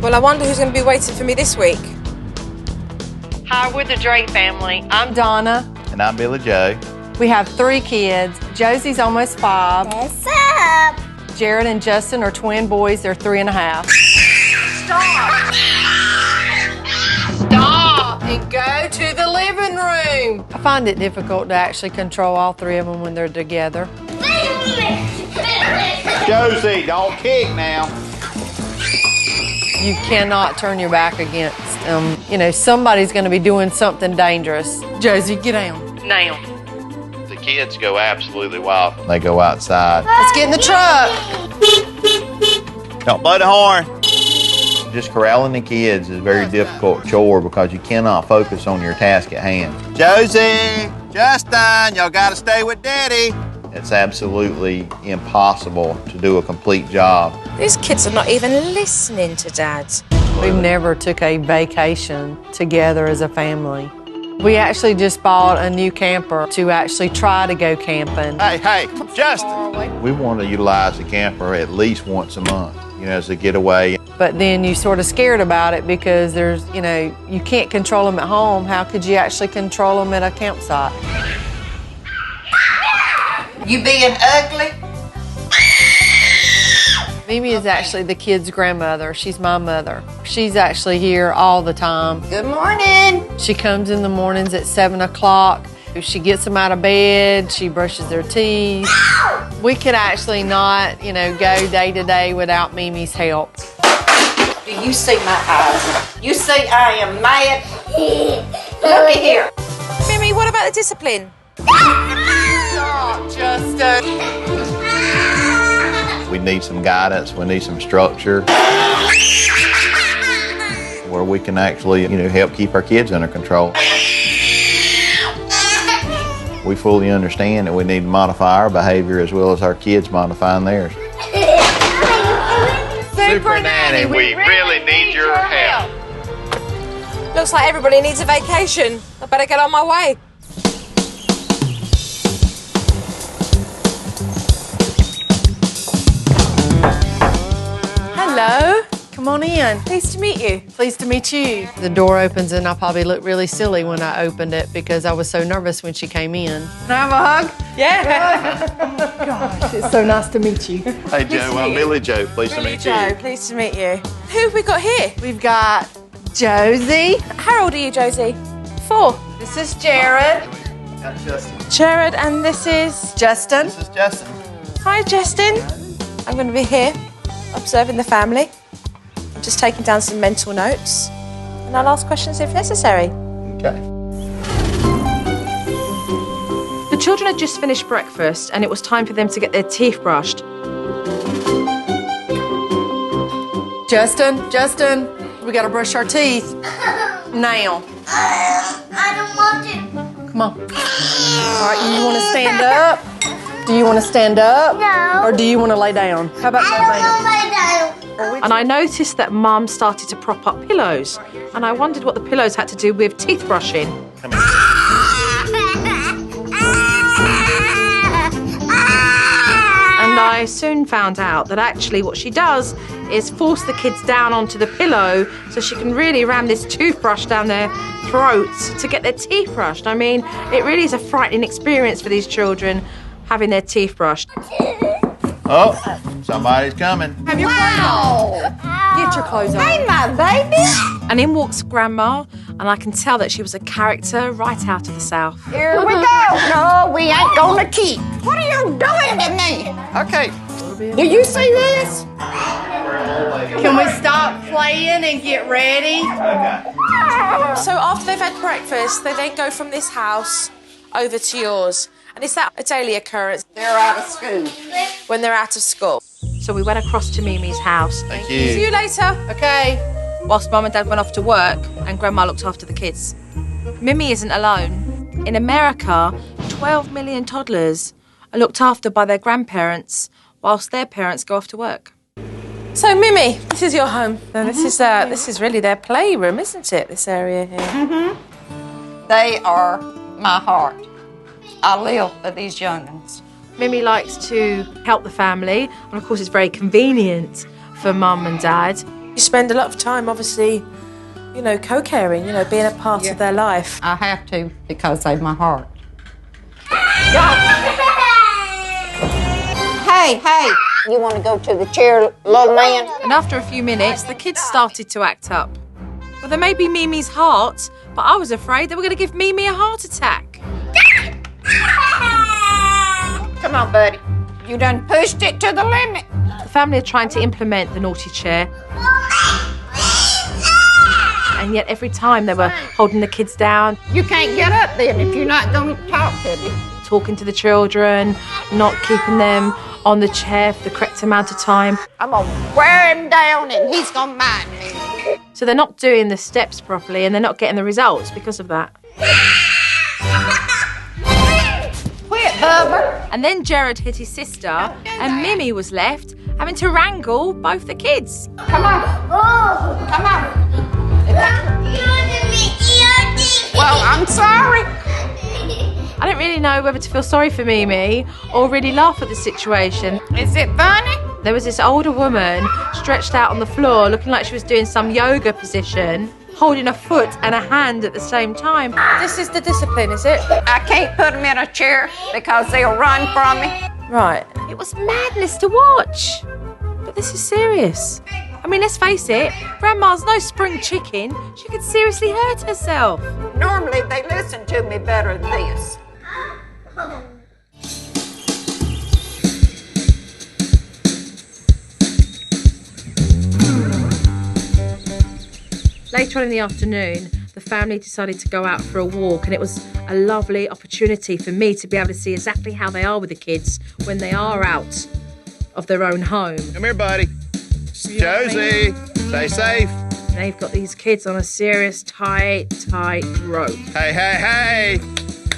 Well, I wonder who's going to be waiting for me this week. Hi, we're the Drake family. I'm Donna. And I'm Billy Jo. We have 3 kids. Josie's almost 5. What's up? Jared and Justin are twin boys. They're 3 and a half. Stop! Stop and go to the living room. I find it difficult to actually control all 3 of them when they're together. Josie, don't kick now. You cannot turn your back against them. You know, somebody's going to be doing something dangerous. Josie, get down. Now. The kids go absolutely wild when they go outside. Let's get in the truck. Don't blow the horn. Just corralling the kids is a very difficult chore because you cannot focus on your task at hand. Josie, Justin, y'all got to stay with Daddy. It's absolutely impossible to do a complete job. These kids are not even listening to Dad. We've never took a vacation together as a family. We actually just bought a new camper to actually try to go camping. Hey, Justin. We want to utilize the camper at least once a month, you know, as a getaway. But then you're sort of scared about it because there's, you know, you can't control them at home. How could you actually control them at a campsite? You being ugly? Mimi is actually the kids' grandmother. She's my mother. She's actually here all the time. Good morning. She comes in the mornings at 7 o'clock. She gets them out of bed. She brushes their teeth. We could actually not, you know, go day to day without Mimi's help. Do you see my eyes? You see I am mad? Look at here. Mimi, what about the discipline? Stop, Justin. We need some guidance, we need some structure where we can actually, you know, help keep our kids under control. We fully understand that we need to modify our behavior as well as our kids modifying theirs. Supernanny, we really need your help. Looks like everybody needs a vacation. I better get on my way. Hello. Come on in. Pleased to meet you. Pleased to meet you. The door opens and I probably looked really silly when I opened it because I was so nervous when she came in. Can I have a hug? Yeah. Gosh, it's so nice to meet you. Hey, Joe, I'm Billy Jo. Pleased to meet you. Joe, pleased to meet you. Who have we got here? We've got Josie. How old are you, Josie? 4. This is Jared. That's Justin. Jared, and this is... Justin. This is Justin. Hi, Justin. I'm going to be here, observing the family. I'm just taking down some mental notes, and I'll ask questions if necessary. Okay. The children had just finished breakfast, and it was time for them to get their teeth brushed. Justin, we got to brush our teeth. Now. I don't want to. Come on. All right, you want to stand up? Do you want to stand up? No. Or do you want to lay down? How about lay down? And I noticed that Mum started to prop up pillows, and I wondered what the pillows had to do with teeth brushing. Come here. And I soon found out that actually what she does is force the kids down onto the pillow so she can really ram this toothbrush down their throats to get their teeth brushed. I mean, it really is a frightening experience for these children having their teeth brushed. Oh, somebody's coming. Have your clothes on. Get your clothes on. Hey, my baby. And in walks Grandma, and I can tell that she was a character right out of the South. Here we go. No, we ain't gonna keep. What are you doing to me? Okay. Do you see this? Can we stop playing and get ready? So after they've had breakfast, they then go from this house over to yours. And is that a daily occurrence? They're out of school. When they're out of school. So we went across to Mimi's house. Thank See you. you later. Okay. Whilst Mum and Dad went off to work and Grandma looked after the kids. Mimi isn't alone. In America, 12 million toddlers are looked after by their grandparents whilst their parents go off to work. So Mimi, this is your home. And this is really their playroom, isn't it? This area here. They are my heart. I live for these young'uns. Mimi likes to help the family, and of course it's very convenient for Mum and Dad. You spend a lot of time, obviously, you know, co-caring, you know, being a part of their life. I have to because they're my heart. Hey, you want to go to the chair, little man? And after a few minutes, the kids started to act up. Well, they may be Mimi's heart, but I was afraid they were going to give Mimi a heart attack. Come on, buddy. You done pushed it to the limit. The family are trying to implement the naughty chair. And yet every time they were holding the kids down, You can't get up then if you're not going to talk to me. talking to the children, not keeping them on the chair for the correct amount of time. I'm going to wear him down and he's going to mind me. So they're not doing the steps properly and they're not getting the results because of that. Quit, Bubba. And then Jared hit his sister and Mimi was left having to wrangle both the kids. Come on. Come on. Well, I'm sorry. I didn't really know whether to feel sorry for Mimi or really laugh at the situation. Is it funny? There was this older woman stretched out on the floor looking like she was doing some yoga position, holding a foot and a hand at the same time. This is the discipline, is it? I can't put them in a chair because they'll run from me. Right. It was madness to watch. But this is serious. I mean, let's face it, Grandma's no spring chicken. She could seriously hurt herself. Normally, they listen to me better than this. Later on in the afternoon, the family decided to go out for a walk, and it was a lovely opportunity for me to be able to see exactly how they are with the kids when they are out of their own home. Come here, buddy. Josie, stay safe. They've got these kids on a serious tight rope. Hey.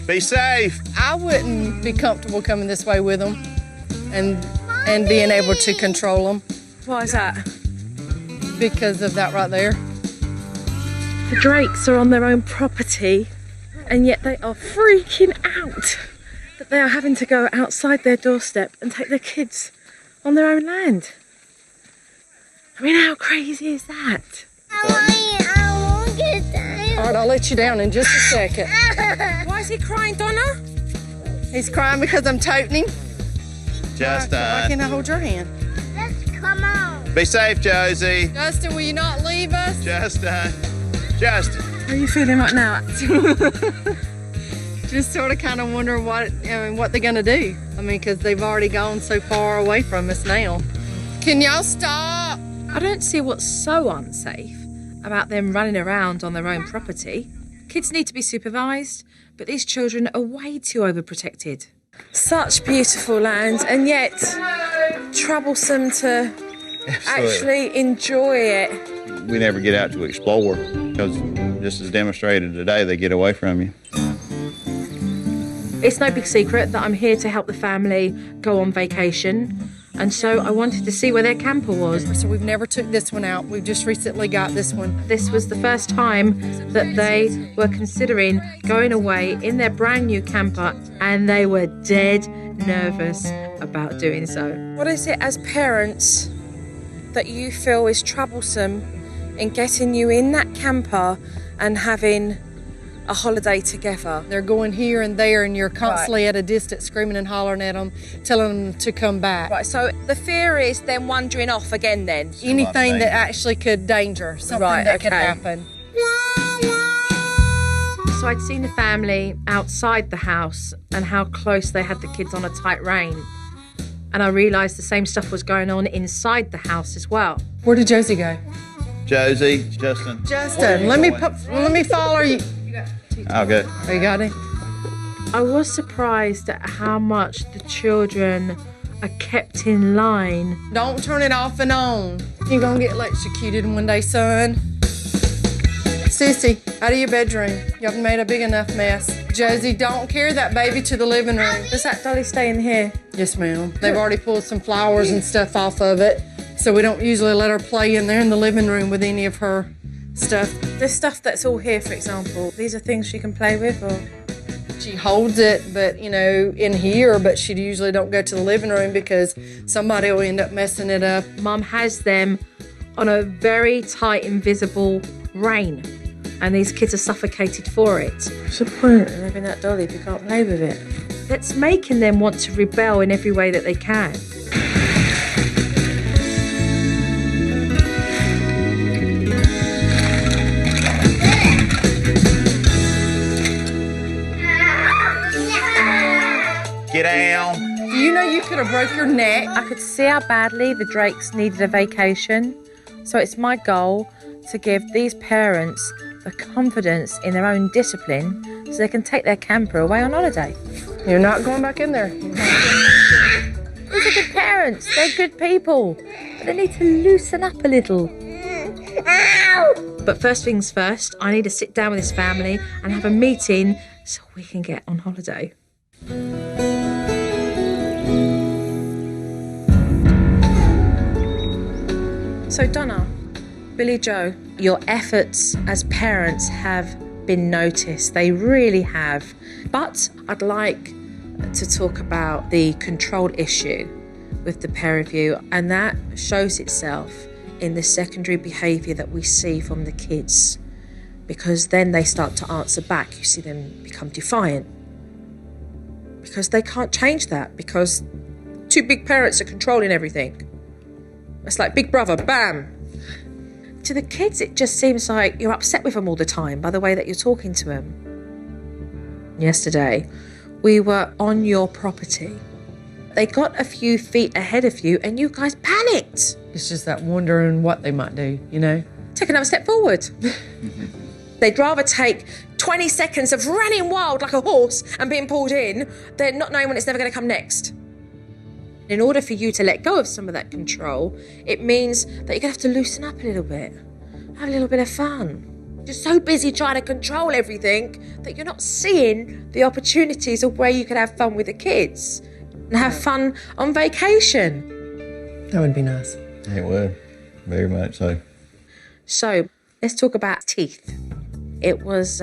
Be safe. I wouldn't be comfortable coming this way with them and being able to control them Why is that? because of that right there. The Drakes are on their own property, and yet they are freaking out that they are having to go outside their doorstep and take their kids on their own land. I mean, how crazy is that? All right, I'll let you down in just a second. Why is he crying, Donna? He's crying because I'm toting him. Justin. Why can't I hold your hand? Come on. Be safe, Josie. Justin, will you not leave us? Justin. How are you feeling right now? Just sort of kind of wonder what they're going to do. I mean, because they've already gone so far away from us now. Can y'all stop? I don't see what's so unsafe about them running around on their own property. Kids need to be supervised, but these children are way too overprotected. Such beautiful land, and yet troublesome to actually enjoy it. We never get out to explore because, just as demonstrated today, they get away from you. It's no big secret that I'm here to help the family go on vacation, and so I wanted to see where their camper was. So we've never took this one out. We've just recently got this one. This was the first time that they were considering going away in their brand new camper, and they were dead nervous about doing so. What is it as parents that you feel is troublesome in getting you in that camper and having a holiday together? They're going here and there, and you're constantly at a distance screaming and hollering at them, telling them to come back. Right, so the fear is them wandering off again then? Anything that actually could danger, something that could happen. So I'd seen the family outside the house and how close they had the kids on a tight rein. And I realised the same stuff was going on inside the house as well. Where did Josie go? Josie, Justin. Justin, let me follow you. Oh, good. Oh, you got it? I was surprised at how much the children are kept in line. Don't turn it off and on. You're gonna get electrocuted one day, son. Sissy, out of your bedroom. Y'all made a big enough mess. Josie, don't carry that baby to the living room. Does that dolly stay in here? Yes, ma'am. They've already pulled some flowers and stuff off of it, so we don't usually let her play in there in the living room with any of her stuff. The stuff that's all here, for example, these are things she can play with, or? She holds it, but, in here, but she usually don't go to the living room because somebody will end up messing it up. Mum has them on a very tight, invisible rein. And these kids are suffocated for it. What's the point of having that dolly if you can't play with it? That's making them want to rebel in every way that they can. Get down. Do you know you could have broke your neck? I could see how badly the Drakes needed a vacation. So it's my goal to give these parents the confidence in their own discipline so they can take their camper away on holiday. You're not going back in there. These are good parents. They're good people. But they need to loosen up a little. But first things first, I need to sit down with this family and have a meeting so we can get on holiday. So Donna, Billy Jo, your efforts as parents have been noticed. They really have. But I'd like to talk about the control issue with the pair of you, and that shows itself in the secondary behaviour that we see from the kids, because then they start to answer back. You see them become defiant because they can't change that, because two big parents are controlling everything. It's like Big Brother, bam. To the kids, it just seems like you're upset with them all the time by the way that you're talking to them. Yesterday, we were on your property. They got a few feet ahead of you and you guys panicked. It's just that wondering what they might do, you know? Take another step forward. They'd rather take 20 seconds of running wild like a horse and being pulled in than not knowing when it's never going to come next. In order for you to let go of some of that control, it means that you're going to have to loosen up a little bit, have a little bit of fun. You're so busy trying to control everything that you're not seeing the opportunities of where you can have fun with the kids and have fun on vacation. That would be nice. It would. Very much so. So let's talk about teeth. It was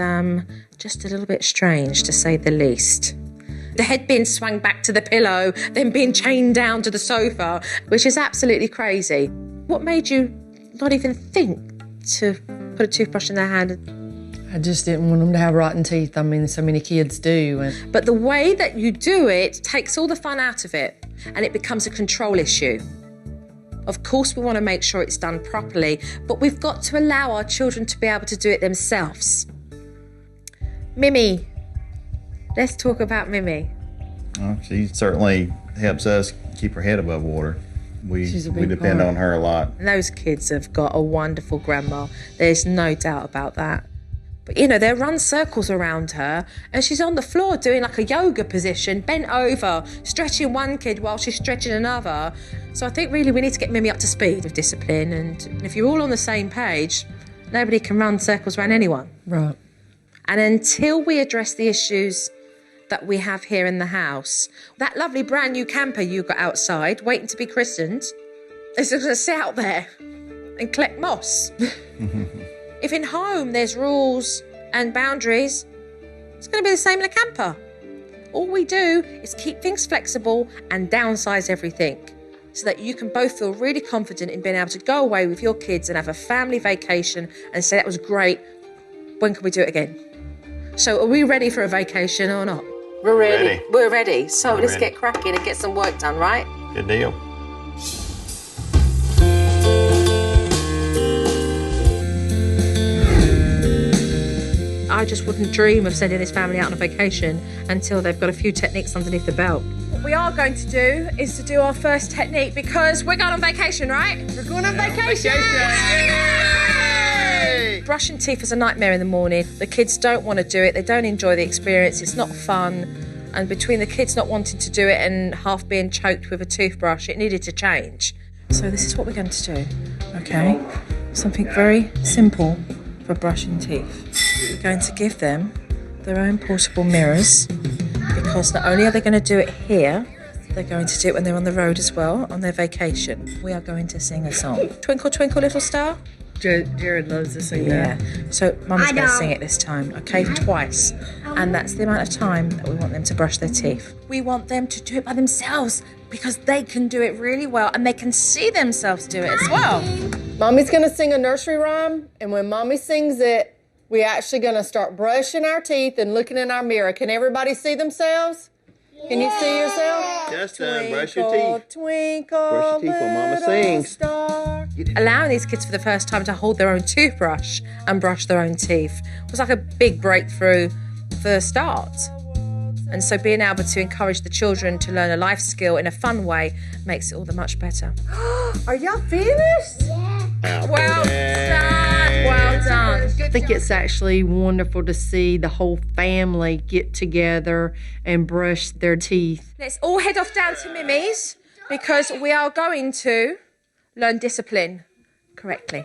just a little bit strange, to say the least. The head being swung back to the pillow, then being chained down to the sofa, which is absolutely crazy. What made you not even think to put a toothbrush in their hand? I just didn't want them to have rotten teeth. I mean, so many kids do. But the way that you do it takes all the fun out of it, and it becomes a control issue. Of course, we want to make sure it's done properly, but we've got to allow our children to be able to do it themselves. Mimi. Let's talk about Mimi. Well, she certainly helps us keep her head above water. We depend part on her a lot. And those kids have got a wonderful grandma. There's no doubt about that. But, you know, they run circles around her and she's on the floor doing like a yoga position, bent over, stretching one kid while she's stretching another. So I think really we need to get Mimi up to speed with discipline. And if you're all on the same page, nobody can run circles around anyone. Right. And until we address the issues that we have here in the house, that lovely brand new camper you got outside waiting to be christened is just going to sit out there and collect moss. If in home there's rules and boundaries, it's going to be the same in a camper. All we do is keep things flexible and downsize everything so that you can both feel really confident in being able to go away with your kids and have a family vacation and say that was great. When can we do it again? So are we ready for a vacation or not? We're ready. We're ready. So We're let's ready. get cracking and get some work done, right? Good deal. I just wouldn't dream of sending this family out on a vacation until they've got a few techniques underneath the belt. What we are going to do is to do our first technique because we're going on vacation, right? We're going on vacation! Brushing teeth is a nightmare in the morning. The kids don't want to do it. They don't enjoy the experience. It's not fun. And between the kids not wanting to do it and half being choked with a toothbrush, it needed to change. So this is what we're going to do, okay? Something very simple for brushing teeth. We're going to give them their own portable mirrors because not only are they going to do it here, they're going to do it when they're on the road as well, on their vacation. We are going to sing a song. Twinkle, twinkle, little star. Jared loves to sing that. So Mum's going to sing it this time, okay? Twice. And that's the amount of time that we want them to brush their teeth. We want them to do it by themselves because they can do it really well and they can see themselves do it as well. Mommy's gonna sing a nursery rhyme, and when Mommy sings it, we actually gonna start brushing our teeth and looking in our mirror. Can everybody see themselves? Can you see yourself? Just brush your teeth. Twinkle, Brush your teeth while Mama little sings. star. Allowing these kids for the first time to hold their own toothbrush and brush their own teeth was like a big breakthrough for the start. And so being able to encourage the children to learn a life skill in a fun way makes it all the much better. Are y'all finished? Well done, well done. I think it's actually wonderful to see the whole family get together and brush their teeth. Let's all head off down to Mimi's because we are going to learn discipline correctly.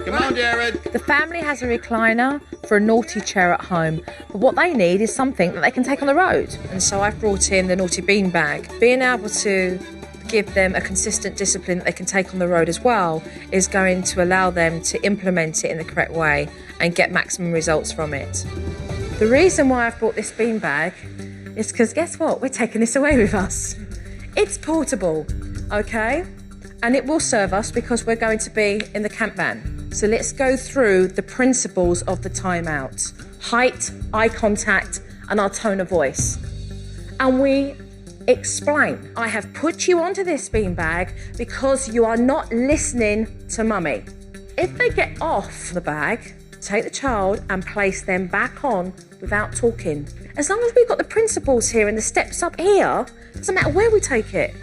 Come on, Jared. The family has a recliner for a naughty chair at home, but what they need is something that they can take on the road. And so I've brought in the naughty bean bag. Being able to give them a consistent discipline that they can take on the road as well is going to allow them to implement it in the correct way and get maximum results from it. The reason why I've brought this bean bag is because guess what? We're taking this away with us. It's portable, okay? And it will serve us because we're going to be in the camp van. So let's go through the principles of the timeout. Height, eye contact, and our tone of voice. And we explain. I have put you onto this beanbag because you are not listening to Mummy. If they get off the bag, take the child and place them back on without talking. As long as we've got the principles here and the steps up here, doesn't matter where we take it.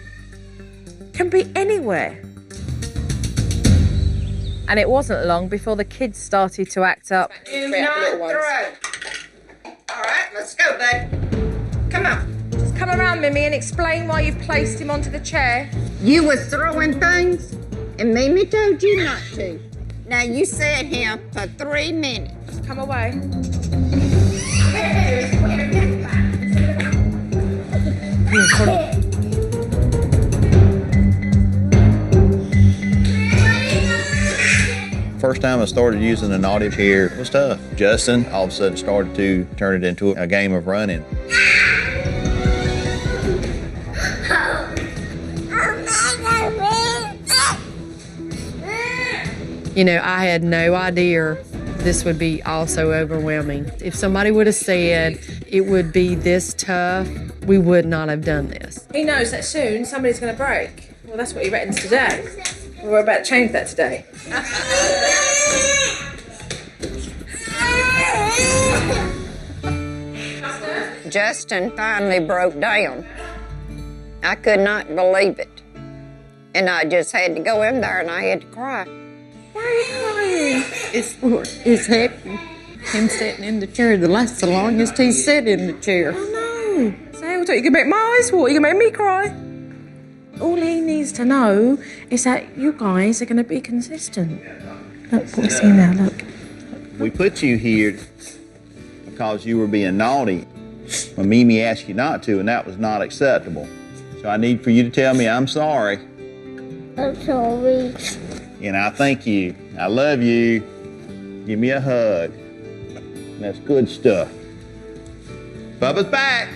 Can be anywhere. And it wasn't long before the kids started to act up. Do not throw. All right, let's go, bud. Come on. Just come around, Mimi, and explain why you've placed him onto the chair. You was throwing things, and Mimi told you not to. Now you sat here for 3 minutes. Come away. Hold on. First time I started using the naughty chair, it was tough. Justin all of a sudden started to turn it into a game of running. You know, I had no idea this would be also overwhelming. If somebody would have said it would be this tough, we would not have done this. He knows that soon somebody's going to break. Well, that's what he reckons today. We're about to change that today. Justin finally broke down. I could not believe it. And I just had to go in there and I had to cry. Why are you crying? It's happy. Him sitting in the chair the longest he sat in the chair. No. Say, you can make my eyes water, you can make me cry. All he needs to know is that you guys are going to be consistent. Look what we see now, look. We put you here because you were being naughty when Mimi asked you not to, and that was not acceptable. So I need for you to tell me I'm sorry. I'm sorry. And I thank you. I love you. Give me a hug. That's good stuff. Bubba's back.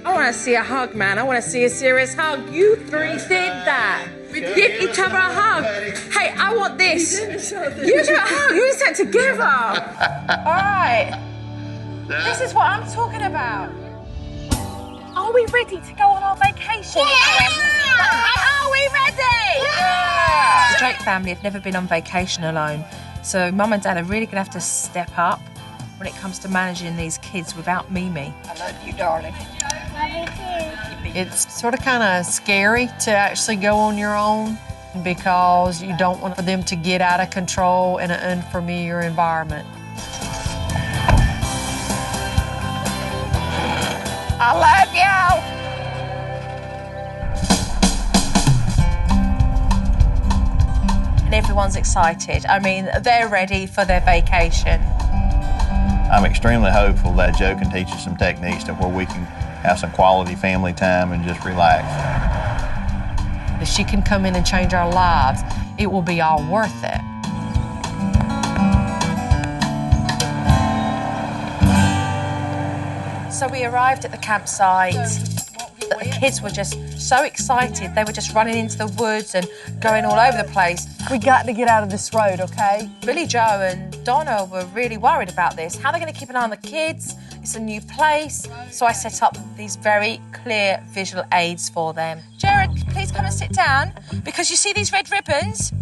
I want to see a hug, man. I want to see a serious hug. You three did that. Give each other a hug. Hey, I want this. You do a hug. You just said together. All right. This is what I'm talking about. Are we ready to go on our vacation? Are we ready? Yeah. The Drake family have never been on vacation alone. So Mum and Dad are really going to have to step up when it comes to managing these kids without Mimi. I love you, darling. It's sort of kind of scary to actually go on your own because you don't want for them to get out of control in an unfamiliar environment. I love you. And everyone's excited. I mean, they're ready for their vacation. I'm extremely hopeful that Joe can teach us some techniques to where we can have some quality family time and just relax. If she can come in and change our lives, it will be all worth it. So we arrived at the campsite. that the kids were just so excited. They were just running into the woods and going all over the place. We got to get out of this road, okay? Billy Jo and Donna were really worried about this. How are they going to keep an eye on the kids? It's a new place. So I set up these very clear visual aids for them. Jared, please come and sit down, because you see these red ribbons?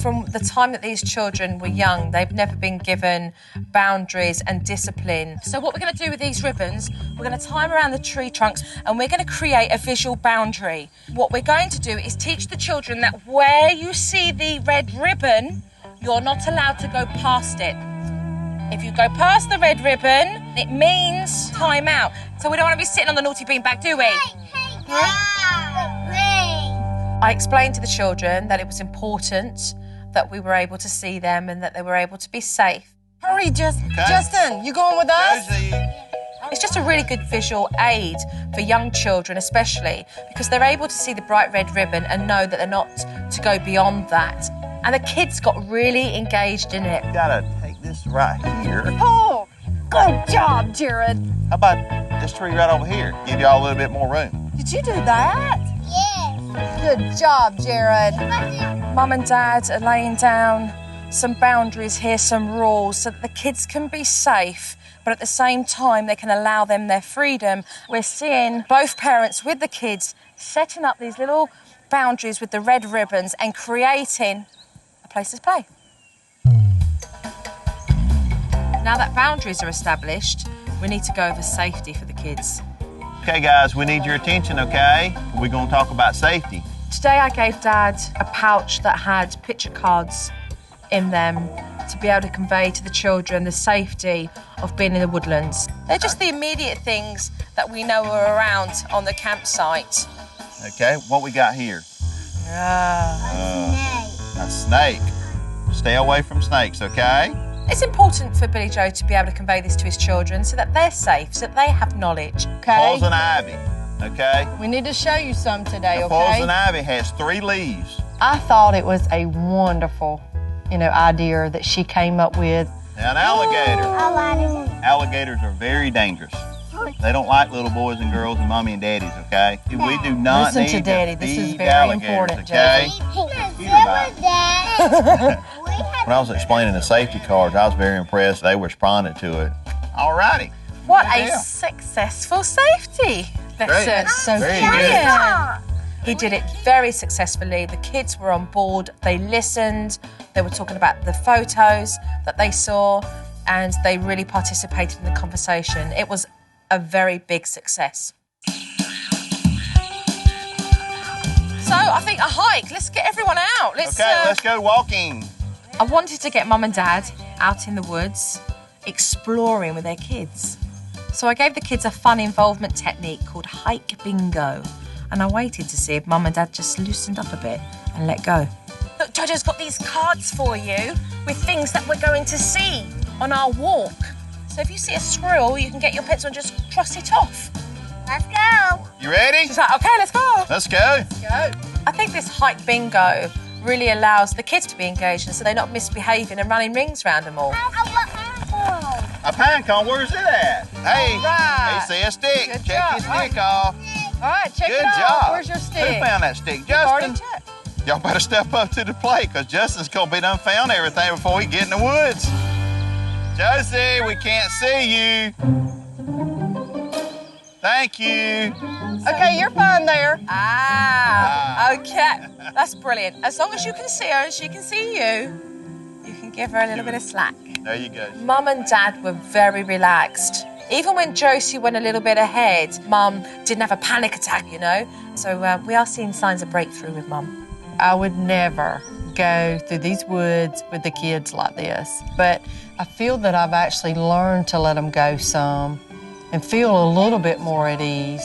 From the time that these children were young, they've never been given boundaries and discipline. So what we're going to do with these ribbons, we're going to tie them around the tree trunks and we're going to create a visual boundary. What we're going to do is teach the children that where you see the red ribbon, you're not allowed to go past it. If you go past the red ribbon, it means time out. So we don't want to be sitting on the naughty beanbag, do we? I explained to the children that it was important that we were able to see them and that they were able to be safe. Hurry, Justin, you going with us? It's just a really good visual aid for young children especially, because they're able to see the bright red ribbon and know that they're not to go beyond that. And the kids got really engaged in it. You gotta take this right here. Oh, good job, Jared. How about this tree right over here? Give y'all a little bit more room. Did you do that? Yes. Good job, Jared. Mum and Dad are laying down some boundaries here, some rules, so that the kids can be safe, but at the same time they can allow them their freedom. We're seeing both parents with the kids setting up these little boundaries with the red ribbons and creating a place to play. Now that boundaries are established, we need to go over safety for the kids. Okay, guys, we need your attention, okay? We're gonna talk about safety. Today I gave Dad a pouch that had picture cards in them to be able to convey to the children the safety of being in the woodlands. They're just the immediate things that we know are around on the campsite. Okay, what we got here? A snake. Stay away from snakes, okay? It's important for Billy Jo to be able to convey this to his children so that they're safe, so that they have knowledge. Okay. Poison ivy, okay? We need to show you some today, The okay? poison ivy has 3 leaves. I thought it was a wonderful, idea that she came up with. Now, an alligator. I like it. Alligators are very dangerous. They don't like little boys and girls and mommy and daddies, okay? We do not Listen need to Daddy. to This is feed very alligators, important, okay? That. When I was explaining the safety cards, I was very impressed. They responded to it. All righty. What Good a deal. successful safety Great. lesson. So Very cute. good. He did it very successfully. The kids were on board. They listened. They were talking about the photos that they saw, and they really participated in the conversation. It was a very big success. So I think a hike. Let's get everyone out. Okay, let's go walking. I wanted to get Mum and Dad out in the woods, exploring with their kids. So I gave the kids a fun involvement technique called hike bingo. And I waited to see if Mum and Dad just loosened up a bit and let go. Look, Jojo's got these cards for you with things that we're going to see on our walk. So if you see a squirrel, you can get your pencil and just cross it off. Let's go. You ready? She's like, okay, let's go. Let's go. I think this hike bingo really allows the kids to be engaged, and so they're not misbehaving and running rings around them all. A pine cone, where's it at? Hey, right. hey, see a stick. Good Check your job. stick off. All right, check Good it out. job. Where's your stick? Who found that stick? Already Justin. checked. Y'all better step up to the plate, because Justin's going to be done found everything before we get in the woods. Josie, we can't see you. Thank you. Okay, you're fine there. Okay. That's brilliant. As long as you can see her and she can see you, you can give her a little bit of slack. There you go. Mum and Dad were very relaxed. Even when Josie went a little bit ahead, Mum didn't have a panic attack, So we are seeing signs of breakthrough with Mum. I would never go through these woods with the kids like this, but I feel that I've actually learned to let them go some and feel a little bit more at ease.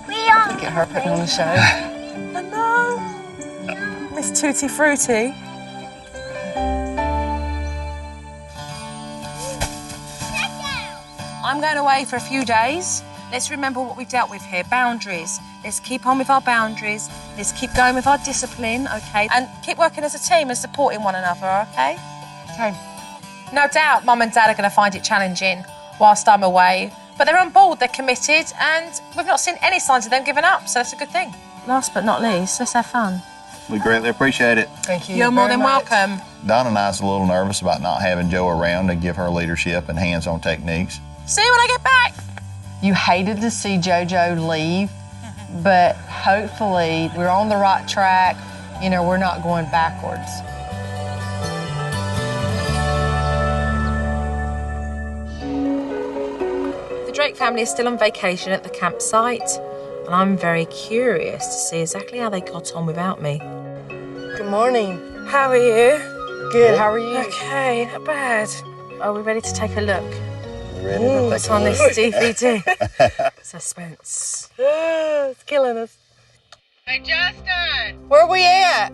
Look at her putting on the show. I know. Miss Tutti Frutti. I'm going away for a few days. Let's remember what we've dealt with here, boundaries. Let's keep on with our boundaries. Let's keep going with our discipline, okay? And keep working as a team and supporting one another, okay? Okay. No doubt Mum and Dad are going to find it challenging whilst I'm away, But they're on board, they're committed, and we've not seen any signs of them giving up, so that's a good thing. Last but not least, let's have fun. We greatly appreciate it. Thank you. You're more very than much. welcome. Donna and I's a little nervous about not having Joe around to give her leadership and hands-on techniques. See you when I get back. You hated to see JoJo leave, but hopefully we're on the right track. You know, we're not going backwards. The Drake family is still on vacation at the campsite, and I'm very curious to see exactly how they got on without me. Good morning. How are you? Good. How are you? Okay, not bad. Are we ready to take a look? You ready to What's take a on look? this DVD? Suspense. It's killing us. Hey, Justin! Where we at?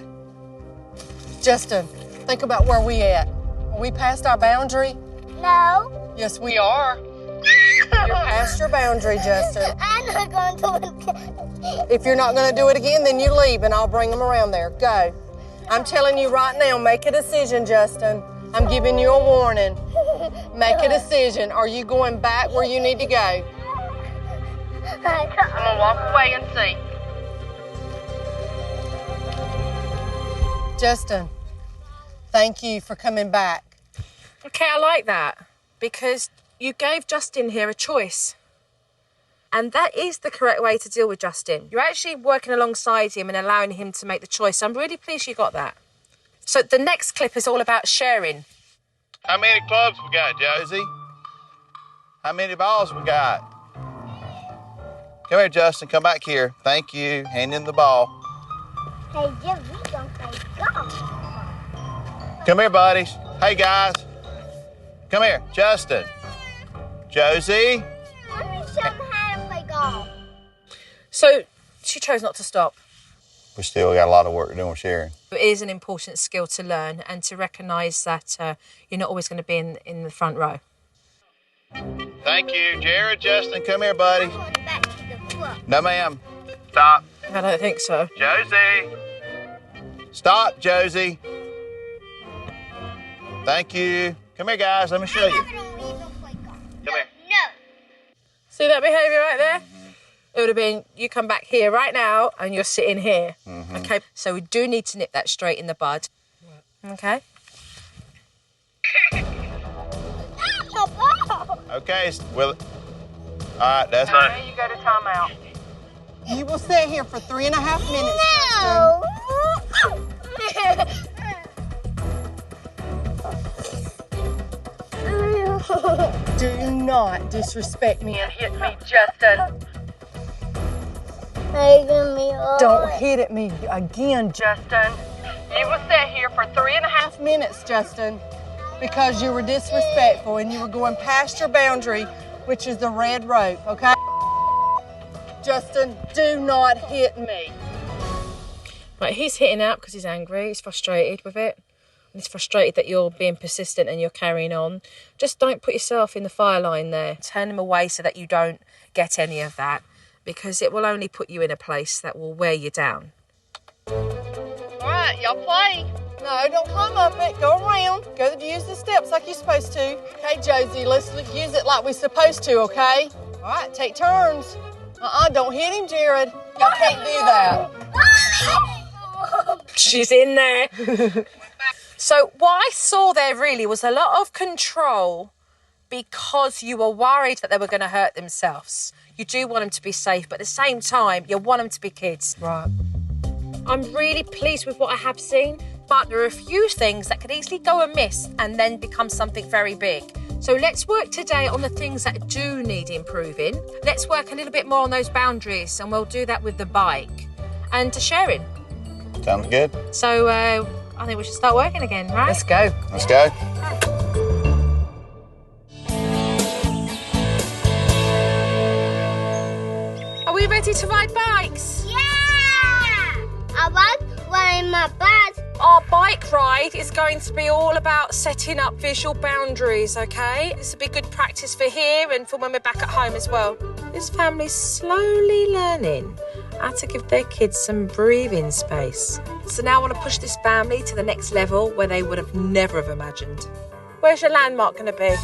Justin, think about where we at. Are we past our boundary? No. Yes, we are. You're past your boundary, Justin. I'm not going to do it. If you're not going to do it again, then you leave and I'll bring them around there. Go. I'm telling you right now, make a decision, Justin. I'm giving you a warning. Make a decision. Are you going back where you need to go? I'm I'm going to walk away and see. Justin, thank you for coming back. Okay, I like that, because you gave Justin here a choice. And that is the correct way to deal with Justin. You're actually working alongside him and allowing him to make the choice. I'm really pleased you got that. So the next clip is all about sharing. How many clubs we got, Josie? How many balls we got? Come here, Justin. Come back here. Thank you. Hand in the ball. Hey, Jim, we don't play golf. Come here, buddies. Hey, guys. Come here, Justin. Josie. Let me show them how to play golf. So she chose not to stop. We still got a lot of work to do with sharing. It is an important skill to learn and to recognise that you're not always going to be in the front row. Thank you. Jared, Justin, come here, buddy. I'm going back to the club. No, ma'am. Stop. I don't think so. Josie. Stop, Josie. Thank you. Come here, guys. Let me show you. I don't even play golf. Come here. No. See that behaviour right there? It would have been, you come back here right now and you're sitting here. Okay, so we do need to nip that straight in the bud. Okay? No ball. Okay, well, all right, that's not. You go to timeout. You will sit here for 3.5 minutes, No. Justin. Do not disrespect me and hit me, Justin. Making me old. Don't hit at me again, Justin. You will sit here for 3.5 minutes, Justin, because you were disrespectful and you were going past your boundary, which is the red rope, okay? Justin, do not hit me. Right, he's hitting out because he's angry, he's frustrated with it. And he's frustrated that you're being persistent and you're carrying on. Just don't put yourself in the fire line there. Turn him away so that you don't get any of that, because it will only put you in a place that will wear you down. All right, y'all play. No, don't climb up it. Go around. Go use the steps like you're supposed to. Okay, Josie, let's use it like we're supposed to, okay? All right, take turns. Don't hit him, Jared. Y'all can't do that. She's in there. So what I saw there really was a lot of control because you were worried that they were going to hurt themselves. You do want them to be safe, but at the same time, you want them to be kids. Right. I'm really pleased with what I have seen, but there are a few things that could easily go amiss and then become something very big. So let's work today on the things that do need improving. Let's work a little bit more on those boundaries, and we'll do that with the bike and to sharing. Sounds good. So I think we should start working again, right? Let's go. Let's go. Are we ready to ride bikes? Yeah! I like riding my bike. Our bike ride is going to be all about setting up visual boundaries, okay? This will be good practice for here and for when we're back at home as well. This family's slowly learning how to give their kids some breathing space. So now I want to push this family to the next level where they would have never have imagined. Where's your landmark going to be?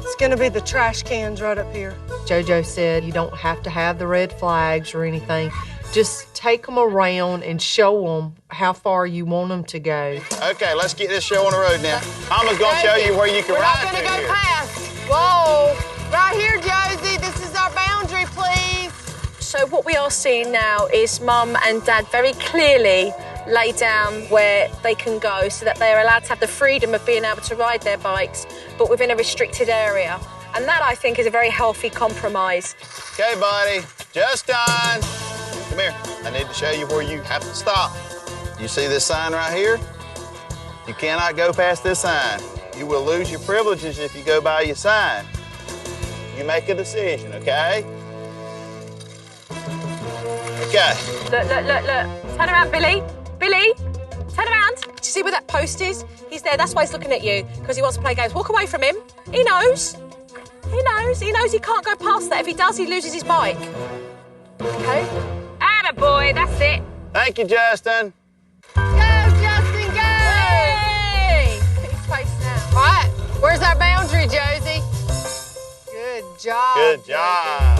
It's gonna be the trash cans right up here. JoJo said you don't have to have the red flags or anything. Just take them around and show them how far you want them to go. Okay, let's get this show on the road now. Mama's gonna show you where you can We're ride not gonna through go here. past. Whoa, right here, Josie. This is our boundary, please. So what we are seeing now is Mum and Dad very clearly lay down where they can go so that they are allowed to have the freedom of being able to ride their bikes, but within a restricted area. And that, I think, is a very healthy compromise. Okay, buddy. Justin, come here. I need to show you where you have to stop. You see this sign right here? You cannot go past this sign. You will lose your privileges if you go by your sign. You make a decision, okay? Okay. Look. Turn around, Billy. Billy, turn around. Do you see where that post is? He's there. That's why he's looking at you, because he wants to play games. Walk away from him. He knows. He knows he can't go past that. If he does, he loses his bike. Okay? Attaboy, that's it. Thank you, Justin. Go, Justin, go! Hey! Look at his face now. All right, where's our boundary, Josie? Good job. Good job.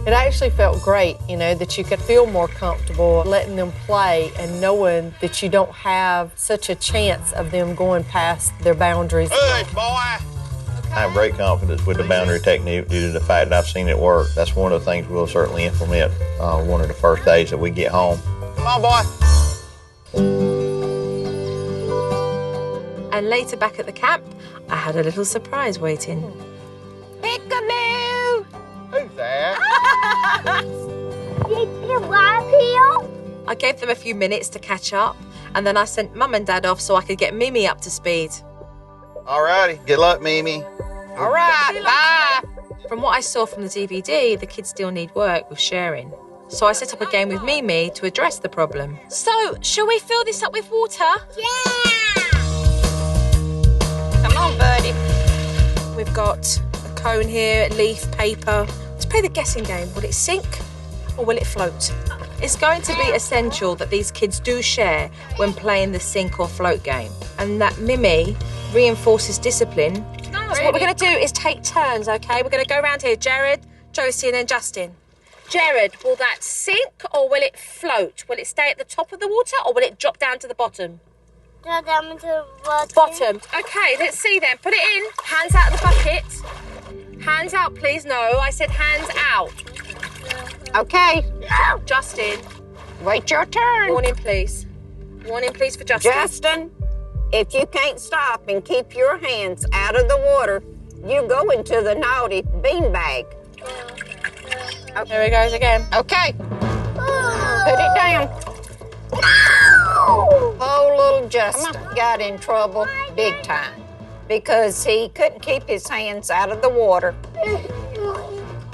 It actually felt great, that you could feel more comfortable letting them play and knowing that you don't have such a chance of them going past their boundaries. Good boy. I have great confidence with the boundary technique due to the fact that I've seen it work. That's one of the things we'll certainly implement one of the first days that we get home. Come on, boy. And later back at the camp, I had a little surprise waiting. Peekaboo! Who's that? Did you wipe here? I gave them a few minutes to catch up, and then I sent Mum and Dad off so I could get Mimi up to speed. All righty. Good luck, Mimi. All right, bye. From what I saw from the DVD, the kids still need work with sharing. So I set up a game with Mimi to address the problem. So, shall we fill this up with water? Yeah! Come on, buddy. We've got a cone here, leaf, paper. Let's play the guessing game. Will it sink or will it float? It's going to be essential that these kids do share when playing the sink or float game, and that Mimi reinforces discipline. So what we're going to do is take turns, okay? We're going to go around here. Jared, Josie, and then Justin. Jared, will that sink or will it float? Will it stay at the top of the water or will it drop down to the bottom? Drop down into the water. Bottom. Okay, let's see then. Put it in. Hands out of the bucket. Hands out, please. No, I said hands out. Okay, Justin, wait your turn. warning, please. Warning, please, for Justin. Justin, if you can't stop and keep your hands out of the water, you go into the naughty beanbag. Here he goes again. Okay, put it down. Poor little Justin got in trouble big time because he couldn't keep his hands out of the water.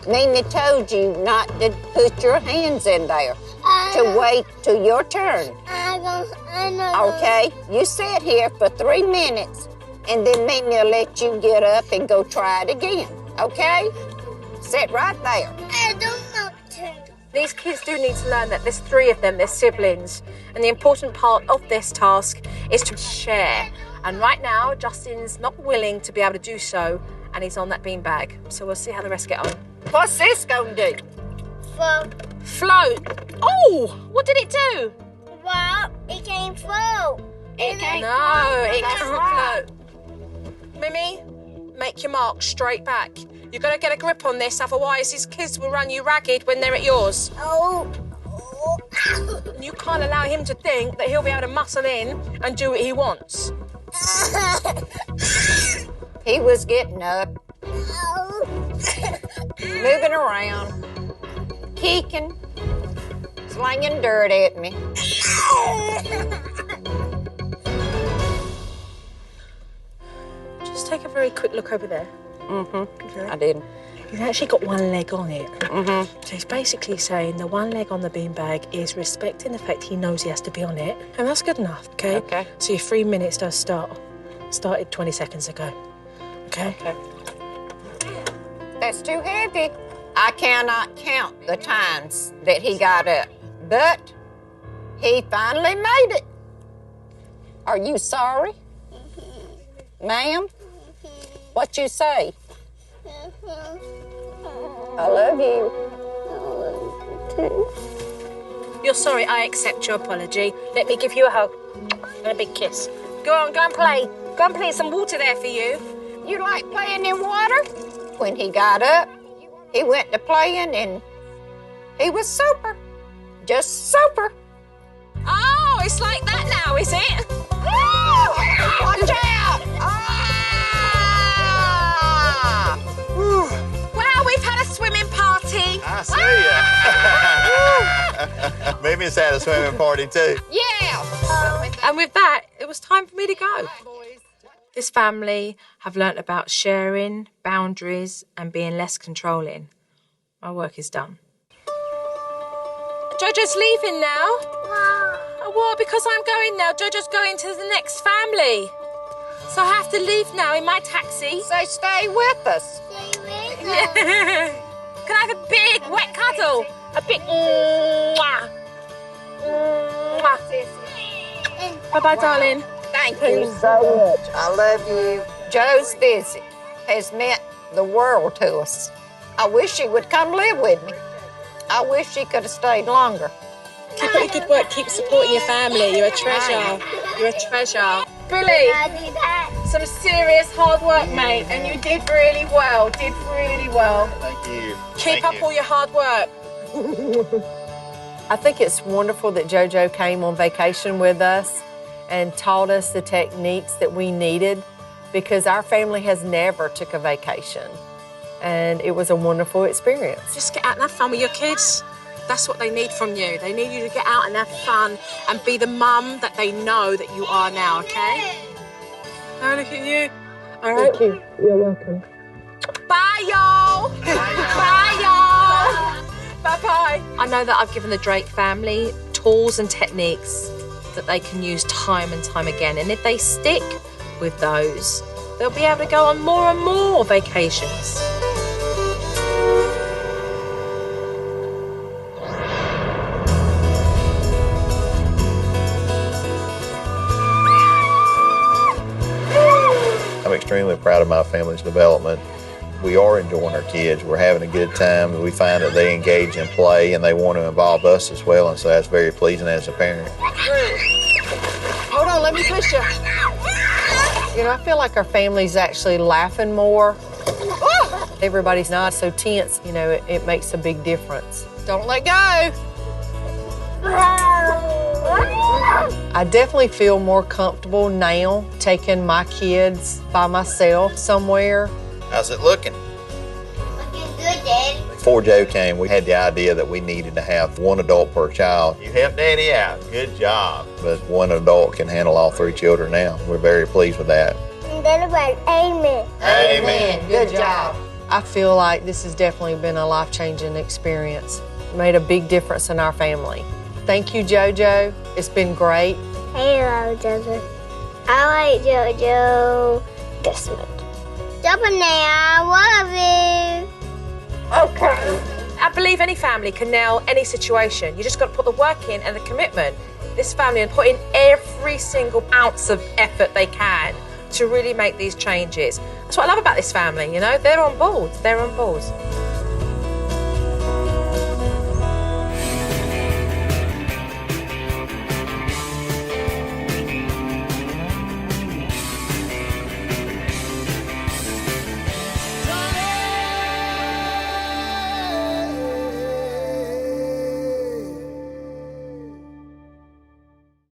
Mimi told you not to put your hands in there, to wait till your turn. I know. Okay, you sit here for 3 minutes, and then Mimi will let you get up and go try it again, okay? Sit right there. I don't know to. These kids do need to learn that there's 3 of them, they're siblings, and the important part of this task is to share. And right now, Justin's not willing to be able to do so, and he's on that beanbag. So we'll see how the rest get on. What's this gonna do? Float. Oh, what did it do? Well, it came float. It can't No, it That's can't right. float. Mimi, make your mark straight back. You've got to get a grip on this, otherwise these kids will run you ragged when they're at yours. Oh. And you can't allow him to think that he'll be able to muscle in and do what he wants. He was getting up, moving around, kicking, slinging dirt at me. Just take a very quick look over there. I didn't. He's actually got one leg on it. So he's basically saying the one leg on the beanbag is respecting the fact he knows he has to be on it. And that's good enough, okay? Okay. So your 3 minutes does start. Started 20 seconds ago. Okay? That's too heavy. I cannot count the times that he got up, but he finally made it. Are you sorry? Ma'am? What you say? I love you. You're sorry, I accept your apology. Let me give you a hug and a big kiss. Go on, go and play. Go and play, some water there for you. You like playing in water? When he got up, he went to playing and he was super. Just super. Oh, it's like that now, is it? Watch out! Wow, we've had a swimming party. I see ya. Mimi's had a swimming party too. Yeah! And with that, it was time for me to go. This family have learnt about sharing, boundaries, and being less controlling. My work is done. Jojo's leaving now. Oh, what? Because I'm going now. Jojo's going to the next family. So I have to leave now in my taxi. So stay with us. Yeah. Can I have a big wet cuddle? A big mwah. Mwah. Bye-bye, darling. Thank you so much. I love you. Joe's visit has meant the world to us. I wish she would come live with me. I wish she could have stayed longer. Keep up your good work. Keep supporting your family. You're a treasure. You're a treasure. Billy, some serious hard work, mate, and you did really well. Did really well. Thank you. Keep up all your hard work. I think it's wonderful that JoJo came on vacation with us and taught us the techniques that we needed, because our family has never took a vacation. And it was a wonderful experience. Just get out and have fun with your kids. That's what they need from you. They need you to get out and have fun and be the mum that they know that you are now, okay? Oh, look at you. All right. Thank you. You're welcome. Bye, y'all. Bye, y'all. Bye-bye. I know that I've given the Drake family tools and techniques that they can use time and time again. And if they stick with those, they'll be able to go on more and more vacations. I'm extremely proud of my family's development. We are enjoying our kids. We're having a good time. We find that they engage in play and they want to involve us as well, and so that's very pleasing as a parent. Hold on, let me push you. You know, I feel like our family's actually laughing more. Everybody's not so tense. You know, it makes a big difference. Don't let go. I definitely feel more comfortable now taking my kids by myself somewhere. How's it looking? Looking good, Daddy. Before Joe came, we had the idea that we needed to have one adult per child. You helped Daddy out. Good job. But one adult can handle all three children now. We're very pleased with that. And then about amen. Amen. Good job. I feel like this has definitely been a life-changing experience. Made a big difference in our family. Thank you, JoJo. It's been great. Hello, Jojo. I like Jojo. This much. Supernanny, I love you. Okay. I believe any family can nail any situation. You just got to put the work in and the commitment. This family and put in every single ounce of effort they can to really make these changes. That's what I love about this family, you know? They're on board. They're on board.